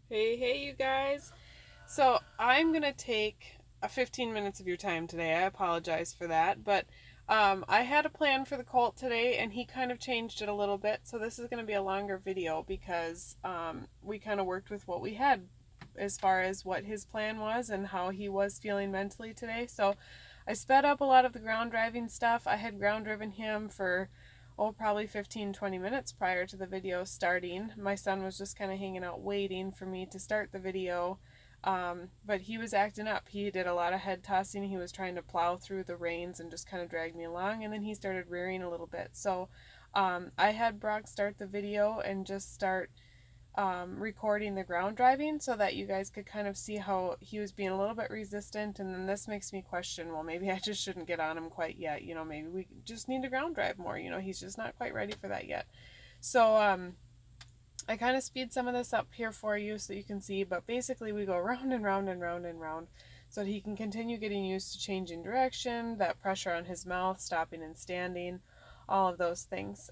Hey, you guys. So I'm going to take 15 minutes of your time today. I apologize for that. But I had a plan for the Colt today, and he kind of changed it a little bit. So this is going to be a longer video because we kind of worked with what we had as far as what his plan was and how he was feeling mentally today. So I sped up a lot of the ground driving stuff. I had ground driven him for probably 15-20 minutes prior to the video starting. My son was just kind of hanging out waiting for me to start the video. But he was acting up. He did a lot of head tossing. He was trying to plow through the reins and just kind of drag me along, and then he started rearing a little bit. So I had Brock start the video and just start recording the ground driving so that you guys could kind of see how he was being a little bit resistant. And then this makes me question, well, maybe I just shouldn't get on him quite yet. Maybe we just need to ground drive more. He's just not quite ready for that yet. So I kind of speed some of this up here for you so you can see, but basically we go round and round and round and round so that he can continue getting used to changing direction, that pressure on his mouth, stopping and standing, all of those things.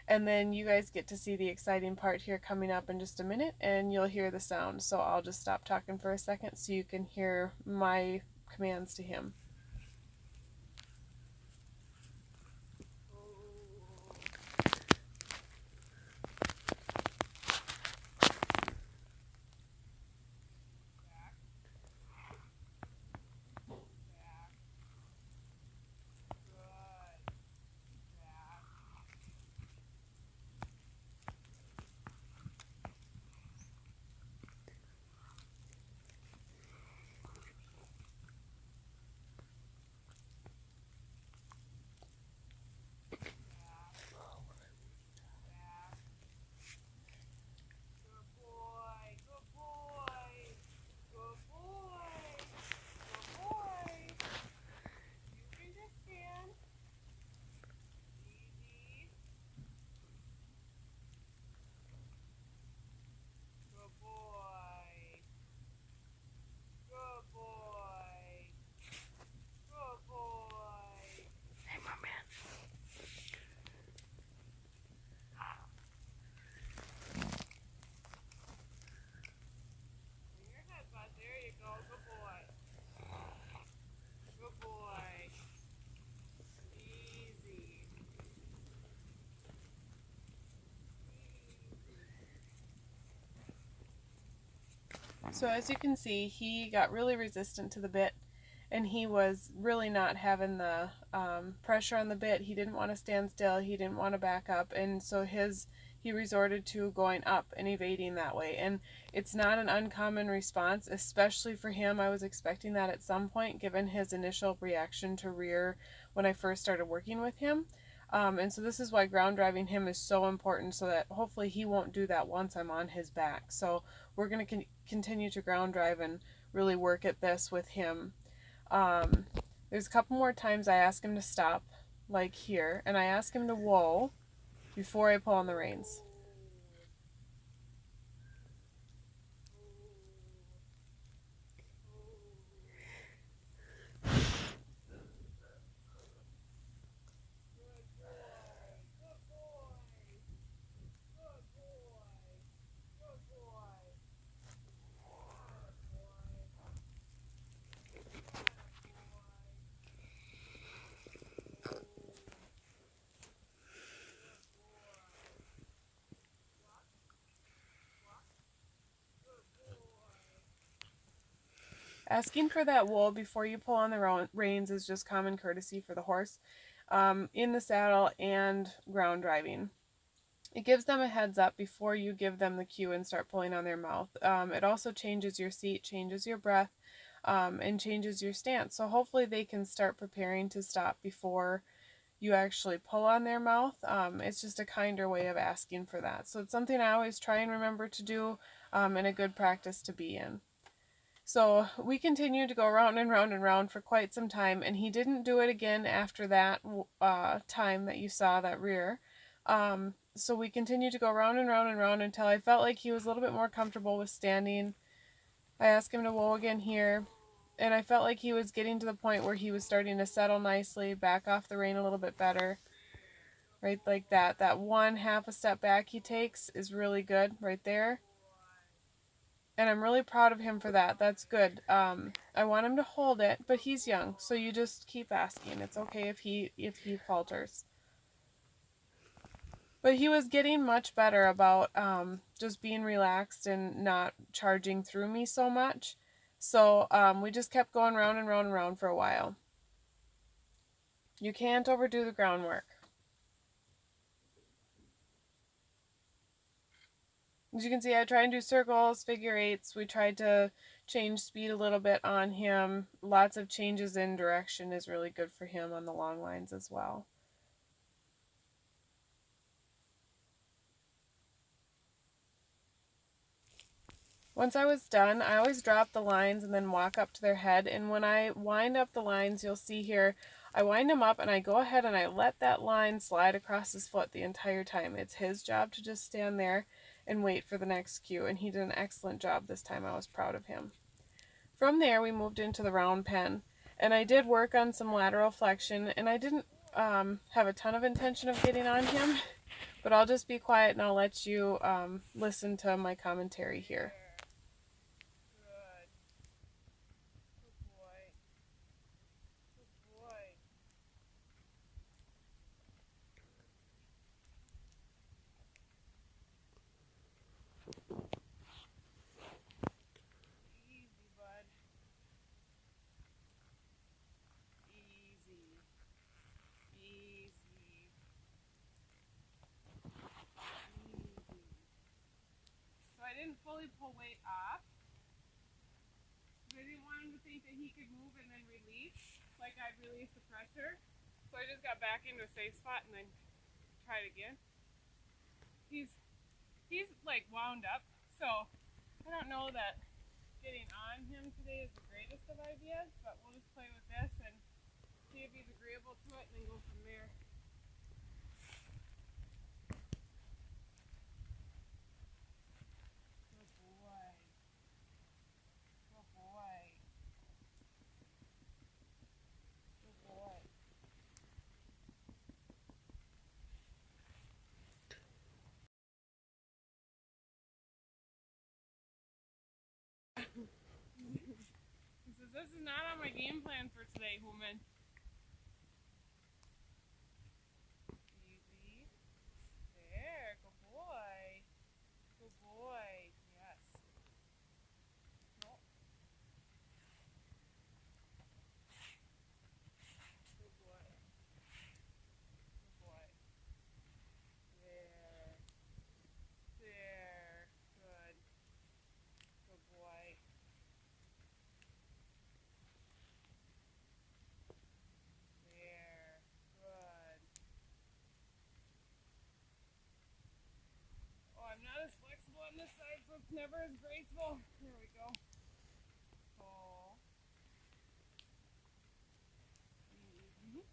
And then you guys get to see the exciting part here coming up in just a minute, and you'll hear the sound. So I'll just stop talking for a second so you can hear my commands to him. So as you can see, he got really resistant to the bit, and he was really not having the pressure on the bit. He didn't want to stand still. He didn't want to back up, and so he resorted to going up and evading that way. And it's not an uncommon response, especially for him. I was expecting that at some point, given his initial reaction to rear when I first started working with him. And so this is why ground driving him is so important, so that hopefully he won't do that once I'm on his back. So we're going to continue to ground drive and really work at this with him. There's a couple more times I ask him to stop, like here, and I ask him to whoa before I pull on the reins. Asking for that whoa before you pull on the reins is just common courtesy for the horse in the saddle and ground driving. It gives them a heads up before you give them the cue and start pulling on their mouth. It also changes your seat, changes your breath, and changes your stance. So hopefully they can start preparing to stop before you actually pull on their mouth. It's just a kinder way of asking for that. So it's something I always try and remember to do, and a good practice to be in. So we continued to go round and round and round for quite some time, and he didn't do it again after that time that you saw that rear. So we continued to go round and round and round until I felt like he was a little bit more comfortable with standing. I asked him to whoa again here, and I felt like he was getting to the point where he was starting to settle nicely, back off the rein a little bit better. Right like that. That one half a step back he takes is really good right there. And I'm really proud of him for that. That's good. I want him to hold it, but he's young, so you just keep asking. It's okay if he falters. But he was getting much better about just being relaxed and not charging through me so much. So we just kept going round and round and round for a while. You can't overdo the groundwork. As you can see, I try and do circles, figure eights. We tried to change speed a little bit on him. Lots of changes in direction is really good for him on the long lines as well. Once I was done, I always drop the lines and then walk up to their head. And when I wind up the lines, you'll see here, I wind them up and I go ahead and I let that line slide across his foot the entire time. It's his job to just stand there and wait for the next cue. And he did an excellent job this time. I was proud of him. From there, we moved into the round pen. And I did work on some lateral flexion. And I didn't have a ton of intention of getting on him. But I'll just be quiet and I'll let you listen to my commentary here. I didn't fully pull weight off. I didn't want him to think that he could move and then release, like I'd release the pressure. So I just got back into a safe spot and then tried again. He's like wound up, so I don't know that getting on him today is the greatest of ideas, but we'll just play with this and see if he's agreeable to it and then go from there. He says, this is not on my game plan for today, Human. Easy. There, good boy. Good boy. Yes. No. Good boy. Good boy. There. There. Good. Good boy. There. Good. Oh, I'm not as flexible on this side, so it's never as graceful. There we go. Oh. Easy.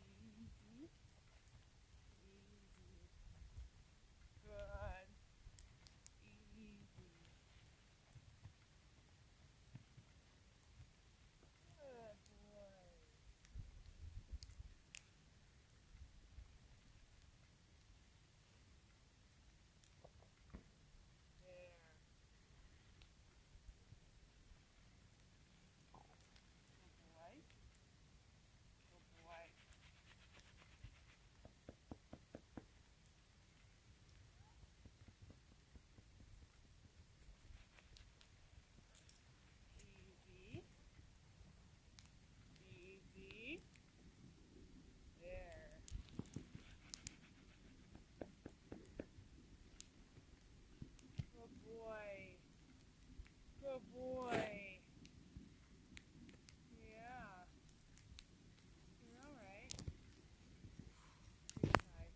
Easy. Easy. Good. Easy. Good boy. There. Good boy. Good boy. Easy. Easy. There. Good boy. Good boy. Yeah. You're all right. Good boy.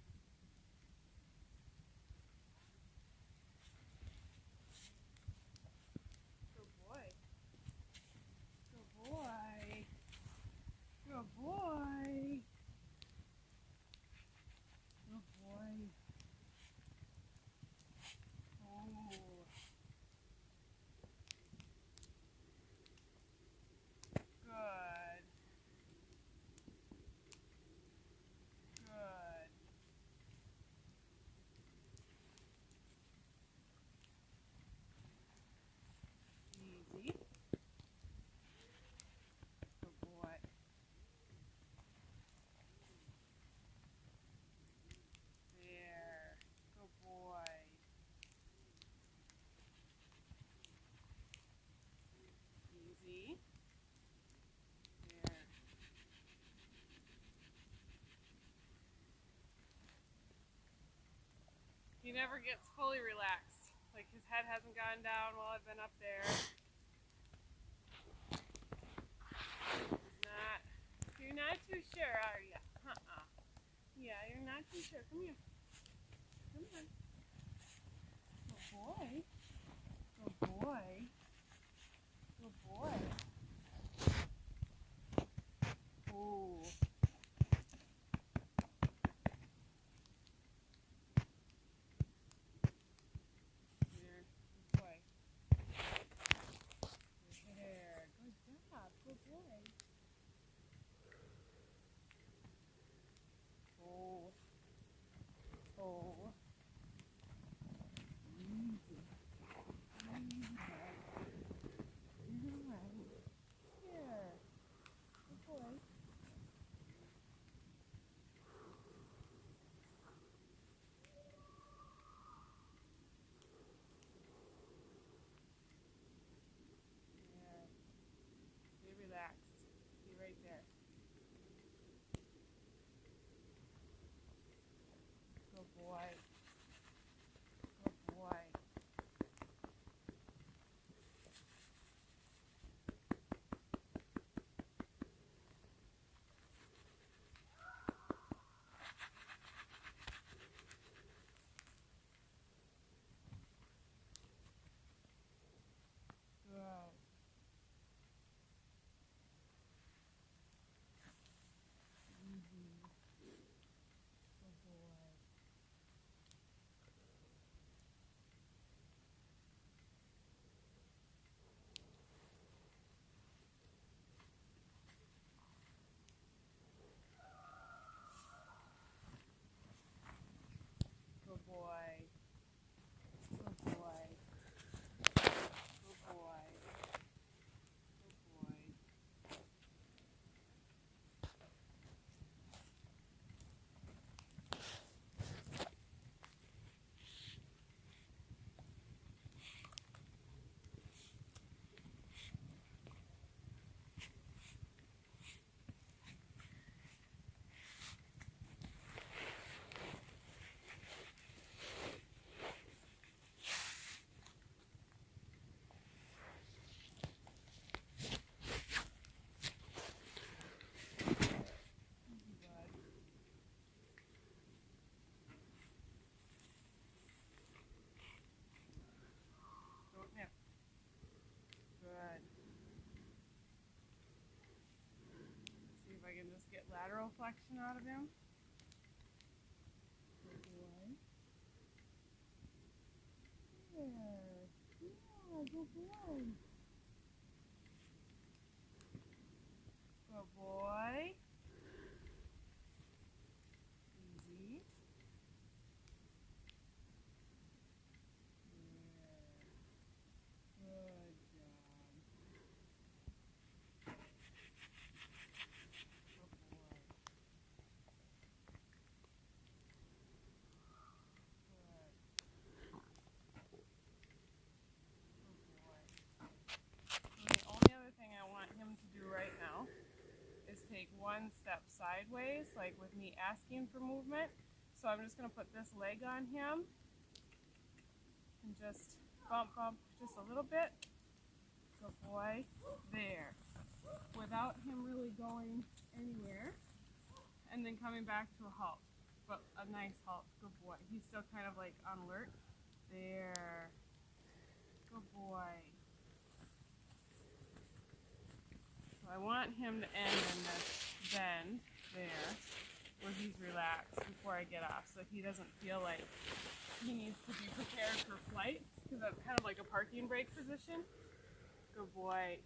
Good boy. Good boy. Good boy. Good boy. Oh. He never gets fully relaxed. Like his head hasn't gone down while I've been up there. Not, you're not too sure, are you? Yeah, you're not too sure. Come here. Come on. Good boy. Good boy. Good boy. Ooh. Here. Good boy. There. Good job. Good boy. Oh. Oh. Easy. Easy. You're right. Here. Good boy. There. Stay relaxed. Stay right there. Good boy. Good boy. Good. Easy. Good boy. Good boy. Good boy. Good boy. Good boy. Easy, bud. Don't nip. Good. See if I can just get lateral flexion out of him. Good boy. There. Yeah, good boy. Good boy. Easy. There. Good job. Good boy. Good. Good boy. And the only other thing I want him to do right now is take one step sideways, like with me asking for movement. So I'm just going to put this leg on him and just bump just a little bit. Good boy. There. Without him really going anywhere. And then coming back to a halt. But a nice halt. Good boy. He's still kind of like on alert. There. Good boy. So I want him to end in this bend there where he's relaxed before I get off, so he doesn't feel like he needs to be prepared for flight, because that's kind of like a parking brake position. Good boy.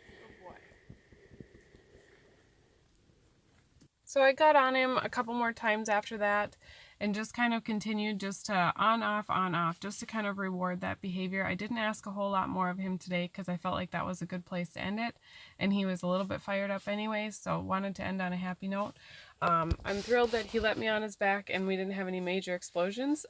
Good boy. So I got on him a couple more times after that and just kind of continued just to on, off, just to kind of reward that behavior. I didn't ask a whole lot more of him today because I felt like that was a good place to end it. And he was a little bit fired up anyways, so wanted to end on a happy note. I'm thrilled that he let me on his back and we didn't have any major explosions.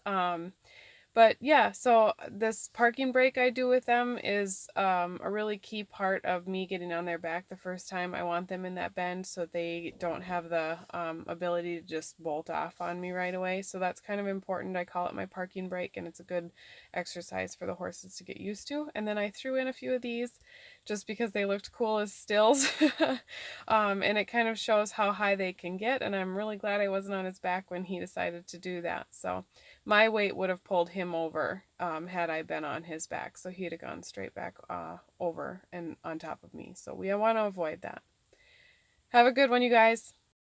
But yeah, so this parking brake I do with them is a really key part of me getting on their back the first time. I want them in that bend so they don't have the ability to just bolt off on me right away. So that's kind of important. I call it my parking brake, and it's a good exercise for the horses to get used to. And then I threw in a few of these just because they looked cool as stills. And it kind of shows how high they can get. And I'm really glad I wasn't on his back when he decided to do that. So my weight would have pulled him over had I been on his back. So he'd have gone straight back over and on top of me. So we want to avoid that. Have a good one, you guys.